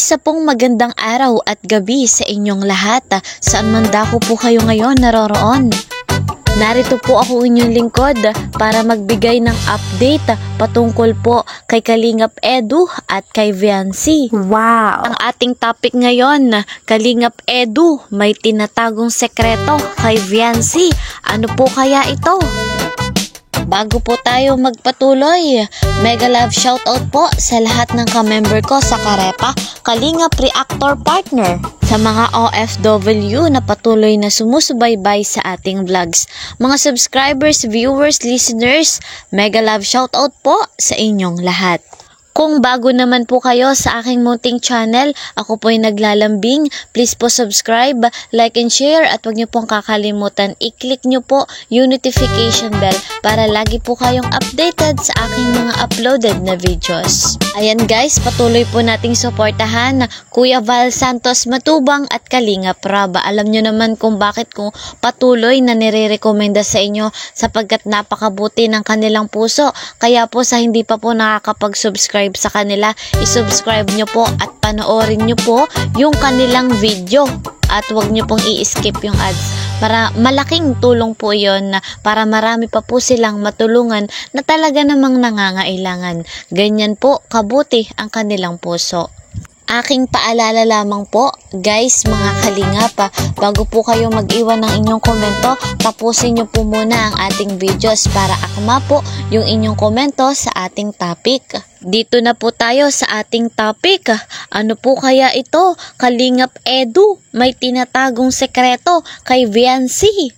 Isa pong magandang araw at gabi sa inyong lahat. Saan man dako po kayo ngayon naroroon. Narito po ako inyong lingkod para magbigay ng update patungkol po kay Kalingap Edu at kay Viancy. Wow! Ang ating topic ngayon, Kalingap Edu may tinatagong sekreto kay Viancy. Ano po kaya ito? Bago po tayo magpatuloy, mega love shoutout po sa lahat ng ka-member ko sa Karepa, Kalingap Reactor Partner, sa mga OFW na patuloy na sumusubaybay sa ating vlogs. Mga subscribers, viewers, listeners, mega love shoutout po sa inyong lahat. Kung bago naman po kayo sa aking munting channel, ako po ay naglalambing. Please po subscribe, like and share at huwag niyo pong kakalimutan i-click niyo po yung notification bell para lagi po kayong updated sa aking mga uploaded na videos. Ayan guys, patuloy po nating suportahan Kuya Val Santos Matubang at Kalingap Rab. Alam niyo naman kung bakit ko patuloy na nire-recommenda sa inyo sapagkat napakabuti ng kanilang puso. Kaya po sa hindi pa po nakakapag-subscribe sa kanila, i-subscribe nyo po at panoorin nyo po yung kanilang video at huwag nyo pong i-skip yung ads. Para malaking tulong po yon para marami pa po silang matulungan na talaga namang nangangailangan. Ganyan po kabuti ang kanilang puso. Aking paalala lamang po, guys, mga kalingap, bago po kayo mag-iwan ng inyong komento, tapusin nyo po muna ang ating videos para akma po yung inyong komento sa ating topic. Dito na po tayo sa ating topic. Ano po kaya ito? Kalingap Edu may tinatagong sekreto kay Viancy.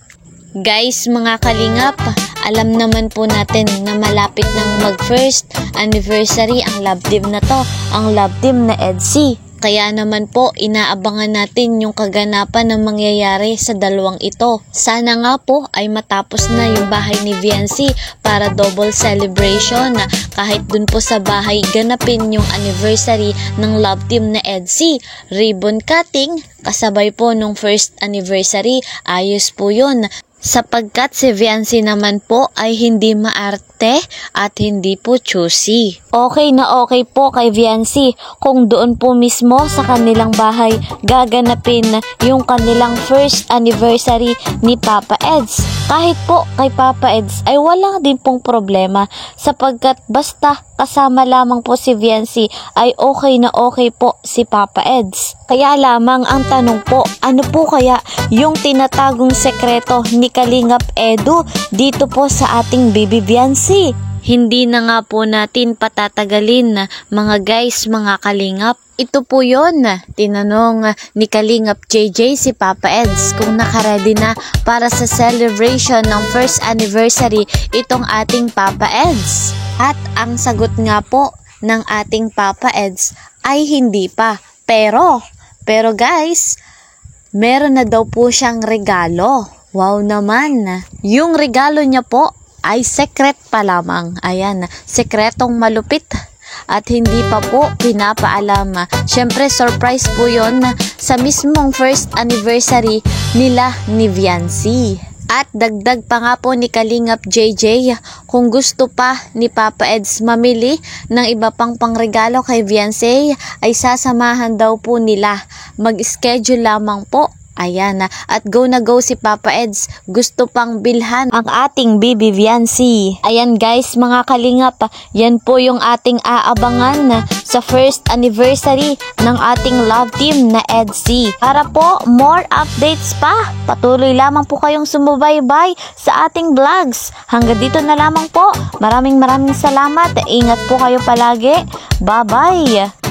Guys, mga kalingap, alam naman po natin na malapit ng mag-first anniversary ang love team na to, ang love team na EDC. Kaya naman po, inaabangan natin yung kaganapan na mangyayari sa dalawang ito. Sana nga po ay matapos na yung bahay ni Viancy para double celebration na kahit dun po sa bahay ganapin yung anniversary ng love team na EDC. Ribbon cutting, kasabay po nung first anniversary, ayos po yun. Sapagkat si Viancy naman po ay hindi maarte at hindi po choosy. Okay na okay po kay Viancy kung doon po mismo sa kanilang bahay gaganapin yung kanilang first anniversary ni Papa Eds. Kahit po kay Papa Eds ay wala din pong problema sapagkat basta kasama lamang po si Viancy ay okay na okay po si Papa Eds. Kaya lamang ang tanong po, ano po kaya yung tinatagong sekreto ni Kalingap Edu dito po sa ating baby Viancy? Hindi na nga po natin patatagalin mga guys, mga kalingap. Ito po yun, tinanong ni Kalingap JJ si Papa Eds kung nakaredy na para sa celebration ng first anniversary itong ating Papa Eds. At ang sagot nga po ng ating Papa Eds ay hindi pa. Pero guys, meron na daw po siyang regalo. Wow naman. Yung regalo niya po ay secret pa lamang. Ayan, sekretong malupit at hindi pa po pinapaalam. Syempre, surprise po yon sa mismong first anniversary nila ni Viancy. At dagdag pa nga po ni Kalingap JJ, kung gusto pa ni Papa Eds mamili ng iba pang pangregalo kay Viancy, ay sasamahan daw po nila. Mag-schedule lamang po. Ayan na. At go na go si Papa Eds. Gusto pang bilhan ang ating baby Viancy. Ayan guys, mga kalingap. Yan po yung ating aabangan sa first anniversary ng ating love team na EDC. Para po more updates pa, patuloy lamang po kayong sumubaybay sa ating vlogs. Hanggang dito na lamang po. Maraming salamat. Ingat po kayo palagi. Bye-bye.